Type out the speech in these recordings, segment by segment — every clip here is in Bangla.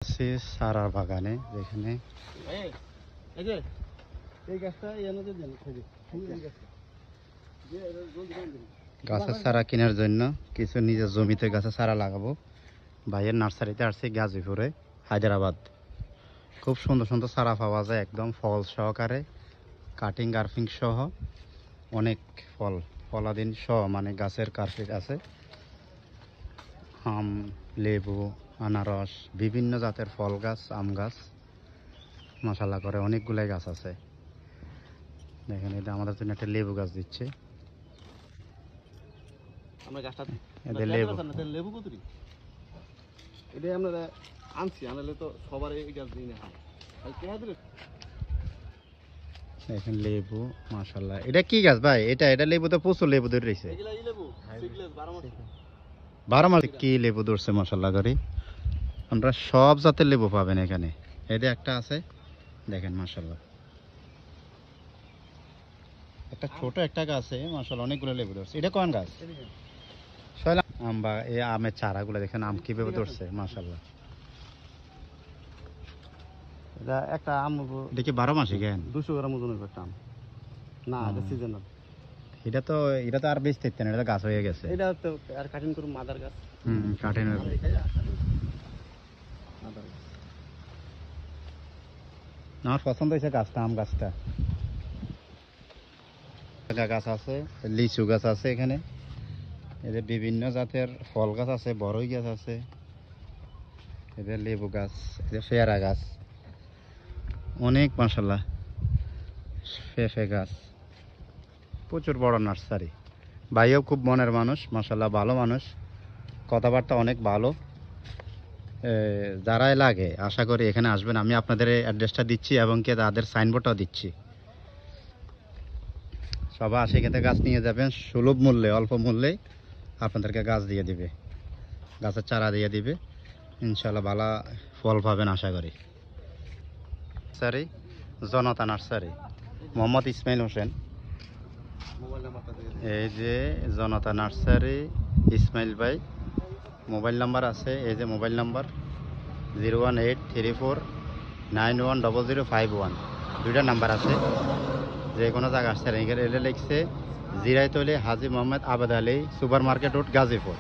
আছি সারা বাগানে যেখানে গাছের চারা কেনার জন্য কিছু নিজের জমিতে গাছের চারা লাগাবো। ভাইয়ের নার্সারিতে আসছি গাজীপুরে, হায়দ্রাবাদ। খুব সুন্দর সুন্দর চারা পাওয়া যায়, একদম ফল সহকারে, কাটিং গার্ফিং সহ অনেক ফলাদিন সহ, মানে গাছের কার্পেট আছে, আম, লেবু, আনারস, বিভিন্ন জাতের ফল গাছ, আম গাছ, মাশাআল্লাহ করে অনেকগুলাই গাছ আছে। দেখেন এটা আমাদের জন্য একটা লেবু গাছ দিচ্ছে। আমরা গাছটা এদের লেবু লেবু কতরি এটাই আমরা আনছি, আনলে তো সবার এই গাছ দিই না। দেখেন লেবু, মাশাআল্লাহ। এটা কি গাছ ভাই? এটা লেবু তো প্রচুর লেবু ধরে রয়েছে। 12 মাস কি লেবু ধরছে মাশাআল্লাহ করে। আমরা সব জাতের লেবু পাবেন এখানে। এই যে একটা আছে, দেখেন মাশাআল্লাহ। একটা ছোট একটা গাছে মাশাআল্লাহ অনেকগুলো লেবু ধরছে। এটা কোন গাছ? শৈলা আম। বা এই আমের চারাগুলো দেখেন আম কিভাবে ধরছে মাশাআল্লাহ। এটা একটা আম, এটা কি 12 মাসই কেন? 200 গ্রাম ওজনের একটা আম না, এটা সিজনাল। এটা তো আর বেশ থাকতেন, এটা গাছ হয়ে গেছে। এটা তো আর কাটিং করুন মাদার গাছ। কাটিং আমার পছন্দ হয়েছে গাছটা, আম গাছটা। গাছ আছে, লিচু গাছ আছে এখানে, এদের বিভিন্ন জাতের ফল গাছ আছে, বড়ই গাছ আছে, এদের লেবু গাছ, এদের পেয়ারা গাছ অনেক, মাশাআল্লাহ ফেফে গাছ, প্রচুর বড় নার্সারি। ভাইও খুব মনের মানুষ, মাশাআল্লাহ ভালো মানুষ, কথাবার্তা অনেক ভালো। যারাই লাগে আশা করি এখানে আসবেন। আমি আপনাদের অ্যাড্রেসটা দিচ্ছি এবং কি তাদের সাইনবোর্ডটাও দিচ্ছি। সবাই আসে এখানে গাছ নিয়ে যাবেন সুলভ মূল্যে, অল্প মূল্যে আপনাদেরকে গাছ দিয়ে দিবে, গাছের চারা দিয়ে দিবে, ইনশাআল্লাহ ভালো ফল পাবেন আশা করি। নার্সারি জনতা নার্সারি, মোহাম্মদ ইসমাইল হোসেন। এই যে জনতা নার্সারি, ইসমাইল ভাই মোবাইল নাম্বার আছে, এই যে মোবাইল নাম্বার 01834910051, দুইটা নাম্বার আছে। যে কোনো জায়গা আসছে এটা লিখছে Jiraitoli Haji Mohammad Abed Ali super market road Gazipur,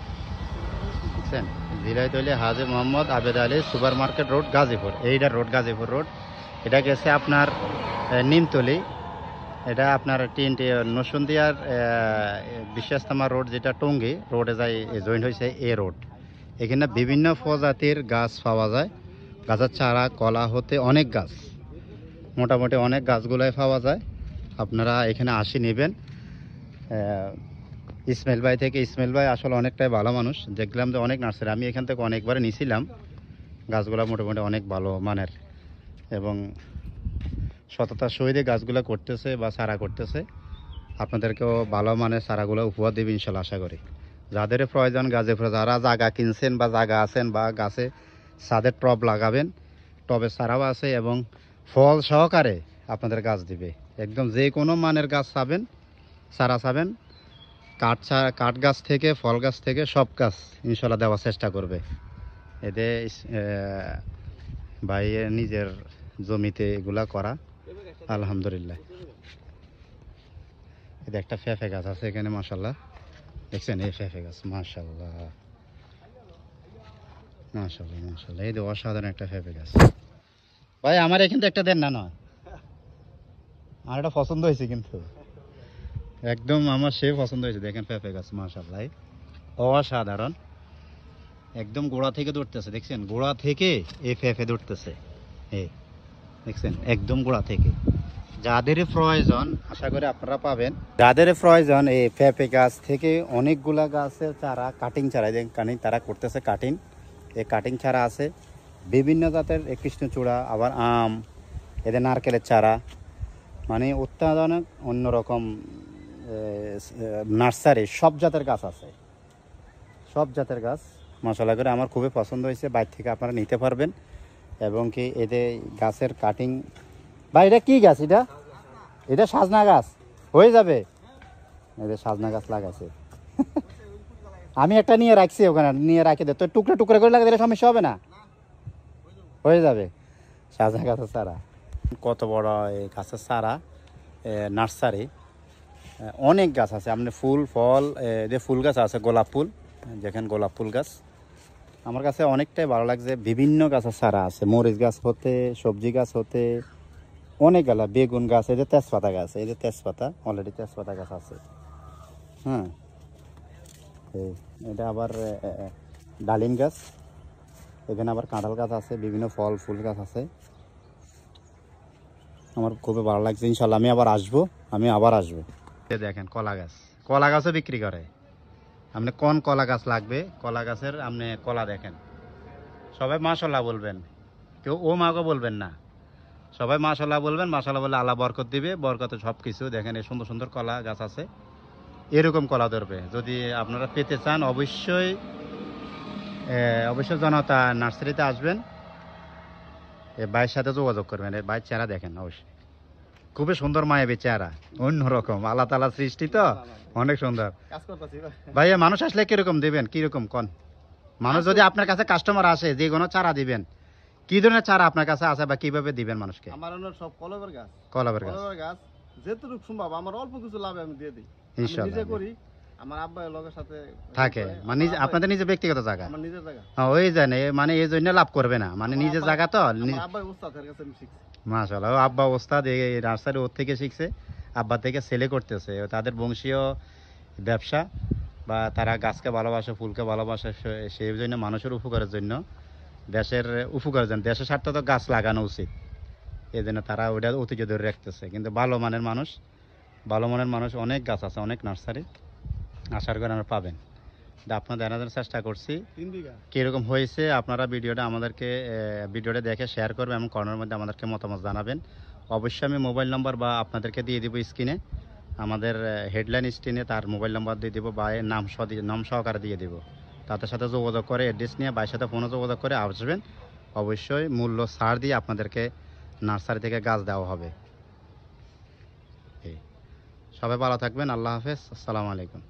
বুঝছেন? Jiraitoli Haji Mohammad Abed Ali super market road Gazipur, এইটা রোড গাজীপুর রোড। এটা গেছে আপনার নিমতলি, এটা আপনার নসুন্দিয়ার বিশ্বাস্তমা রোড, যেটা টঙ্গী রোডে যায় জয়েন্ট হয়েছে এ রোড। এখানে বিভিন্ন প্রজাতির গাছ পাওয়া যায়, গাছের চারা কলা হতে অনেক গাছ, মোটামুটি অনেক গাছগুলাই পাওয়া যায়। আপনারা এখানে আসি নেবেন ইসমাইল ভাই থেকে। ইসমাইল ভাই আসলে অনেকটাই ভালো মানুষ, দেখলাম যে অনেক নার্সারি আমি এখান থেকে অনেকবারে নিয়েছিলাম, গাছগুলো মোটামুটি অনেক ভালো মানের এবং সততার সহিত গাছগুলো করতেছে বা চারা করতেছে। আপনাদেরকেও ভালো মানের চারাগুলো উপহার দেবে ইনশাল্লাহ আশা করি। যাদের প্রয়োজন গাজীপুরে, যারা জায়গা কিনছেন বা জায়গা আছেন বা গাছে ছাদের টব লাগাবেন, টবের চারাও আছে এবং ফল সহকারে আপনাদের গাছ দিবে। একদম যে কোনো মানের গাছ চাবেন, চারা চাবেন, কাঠ গাছ থেকে ফল গাছ থেকে সব গাছ ইনশাল্লাহ দেওয়ার চেষ্টা করবে। এতে ভাইয়ের নিজের জমিতে এগুলা করা, আলহামদুলিল্লাহ। এটা একটা ফেফে গাছ আছে এখানে মাশাআল্লাহ, দেখছেন? এই ফেফে গাছ মাশাআল্লাহ মাশাআল্লাহ মাশাআল্লাহ, এই যে অসাধারণ একটা ফেফে গাছ। ভাই আমার এখান থেকে একটা দেন না? নয়, আমার এটা পছন্দ হয়েছে, কিন্তু একদম আমার সে পছন্দ হয়েছে। দেখেন ফেফে গাছ মাশাআল্লাহ অসাধারণ, একদম গোড়া থেকে ধরতেছে, দেখছেন? গোড়া থেকে এই ফেফে ধরতেছে, এই দেখছেন? একদম গোড়া থেকে। যাদের প্রয়োজন আশা করি আপনারা পাবেন। যাদের প্রয়োজন এই পেঁপে গাছ থেকে অনেকগুলা গাছের চারা, কাটিং চারা, তারা করতেছে কাটিং, এই কাটিং চারা আছে বিভিন্ন জাতের, কৃষ্ণচূড়া, আবার আম, এদের নারকেলের চারা, মানে অত্যাধুনিক অন্যরকম নার্সারি, সব জাতের গাছ আছে, সব জাতের গাছ মাশাআল্লাহ করে আমার খুবই পছন্দ হয়েছে। বাইরে থেকে আপনারা নিতে পারবেন এবং কি এদের গাছের কাটিং। ভাই এটা কি গাছ? এটা সাজনা গাছ হয়ে যাবে, এদের সাজনা গাছ লাগাইছে। আমি একটা নিয়ে রাখছি, ওখানে নিয়ে রাখি দে, তো টুকরো টুকরো করে লাগাতে সমস্যা হবে না? হয়ে যাবে শাহজাহান গাছের চারা। কত বড় এই গাছের চারা, নার্সারি, অনেক গাছ আছে। আপনি ফুল ফল, যে ফুল গাছ আছে গোলাপ ফুল, যেখানে গোলাপ ফুল গাছ আমার কাছে অনেকটাই ভালো লাগছে। বিভিন্ন গাছের চারা আছে, মরিচ গাছ হতে, সবজি গাছ হতে, অনেক গালা, বেগুন গাছ, এই যে তেজপাতা গাছ, এই যে তেজপাতা, অলরেডি তেজপাতা গাছ আছে। হ্যাঁ, এটা আবার ডালিম গাছ, এখানে আবার কাঁঠাল গাছ আছে, বিভিন্ন ফল ফুল গাছ আছে। আমার খুবই ভালো লাগছে। ইনশাল্লাহ আমি আবার আসবো। দেখেন কলা গাছ, কলা গাছও বিক্রি করে। আপনি কোন কলা গাছ লাগবে, কলা গাছের আপনি কলা দেখেন। সবাই মাশাল্লাহ বলবেন, কেউ ও মাকে বলবেন না, সবাই মাশাল্লাহ বলবেন। মাশাল্লাহ বললে আল্লাহ বরকত দিবে, বরকতে সব কিছু। দেখেন এই সুন্দর সুন্দর কলা গাছ আছে, এরকম কলা ধরবে। যদি আপনারা পেতে চান অবশ্যই জনতা নার্সারিতে আসবেন, এই ভাইয়ের সাথে যোগাযোগ করবেন। এই ভাইয়ের চেহারা দেখেন, অবশ্যই খুবই সুন্দর মায়াবী চেহারা, অন্যরকম, আল্লাহ তাআলা সৃষ্টি তো অনেক সুন্দর। কাজ করতেছি ভাই। ভাইয়া মানুষ আসলে কিরকম দিবেন, কিরকম কোন মানুষ যদি আপনার কাছে কাস্টমার আসে, যে কোনো চারা দিবেন, কি ধরনের চারা আপনার কাছে আছে বা কিভাবে দিবেন মানুষকে? আমার অন্য সব কলমের গাছ, কলাবের গাছ, কলমের গাছ যেটুকু সম্ভব আমার অল্প কিছু লাভে আমি দিয়ে দিই। আমি ইনশাআল্লাহ নিজে করি, আমার আব্বা লোকের সাথে থাকে, মানে আপনাদের নিজে ব্যক্তিগত জায়গা। আমার নিজের জায়গা। হ্যাঁ, ওই জানে, মানে এই জন্য লাভ করবে না, মানে নিজের জায়গা তো। আমার আব্বা উস্তাদের কাছে আমি শিখছি। মাশাআল্লাহ, আব্বা ওস্তাদ, এই নার্সারি ওর থেকে শিখছে, আব্বা থেকে ছেলে করতেছে। তাদের বংশীয় ব্যবসা, বা তারা গাছকে ভালোবাসে, ফুলকে ভালোবাসে, সেই জন্য মানুষের উপকারের জন্য, দেশের উপকারের জন্য, দেশের স্বার্থে তো গাছ লাগানো উচিত। এই জন্য তারা ওইটা ঐতিহ্য ধরে রাখতেছে। কিন্তু ভালো মানের মানুষ অনেক গাছ আছে, অনেক নার্সারি, আশা করি আমরা পাবেন। আপনার দেখানোর চেষ্টা করছি 3 বিঘা কীরকম হয়েছে। আপনারা ভিডিওটা দেখে শেয়ার করবেন এবং কর্নারের মধ্যে আমাদেরকে মতামত জানাবেন। অবশ্যই আমি মোবাইল নাম্বার বা আপনাদেরকে দিয়ে দেবো স্ক্রিনে, আমাদের হেডলাইন স্ক্রিনে তার মোবাইল নাম্বার দিয়ে দেবো, বা এর নাম সহকারে দিয়ে দেবো। তাদের সাথে যোগাযোগ করে, অ্যাড্রেস নিয়ে ভাইয়ের সাথে ফোনে যোগাযোগ করে আসবেন। অবশ্যই মূল্য ছাড় দিয়ে আপনাদেরকে নার্সারি থেকে গাছ দেওয়া হবে। সবাই ভালো থাকবেন, আল্লাহ হাফেজ, আসসালামু আলাইকুম।